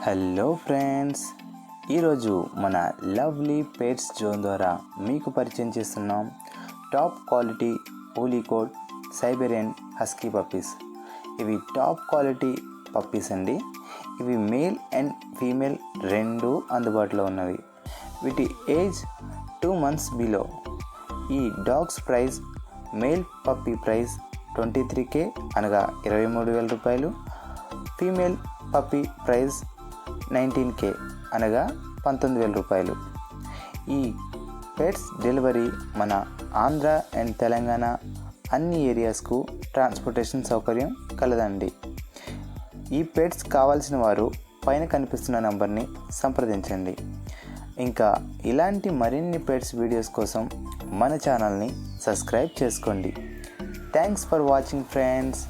Hello friends, ఈరోజు మన lovely pets zone ద్వారా మీకు పరిచయం చేస్తున్నాం టాప్ క్వాలిటీ పూలీకోట్ సైబెరియన్ హస్కీ పప్పీస్. ఇవి టాప్ క్వాలిటీ పప్పీస్ అండి. ఇవి మేల్ అండ్ ఫీమేల్ రెండు అందుబాటులో ఉన్నవి. వీటి ఏజ్ 2 months బిలో. ఈ dogs price male puppy price 23K అనగా 23,000 రూపాయలు. ఫీమేల్ పప్పీ ప్రైస్ 19K అనగా 19,000 రూపాయలు. ఈ పెట్స్ డెలివరీ మన ఆంధ్ర అండ్ తెలంగాణ అన్ని ఏరియాస్కు ట్రాన్స్పోర్టేషన్ సౌకర్యం కలదండి. ఈ పెట్స్ కావాల్సిన వారు పైన కనిపిస్తున్న నంబర్ని సంప్రదించండి. ఇంకా ఇలాంటి మరిన్ని పెట్స్ వీడియోస్ కోసం మన ఛానల్ని సబ్స్క్రైబ్ చేసుకోండి. Thanks for watching friends.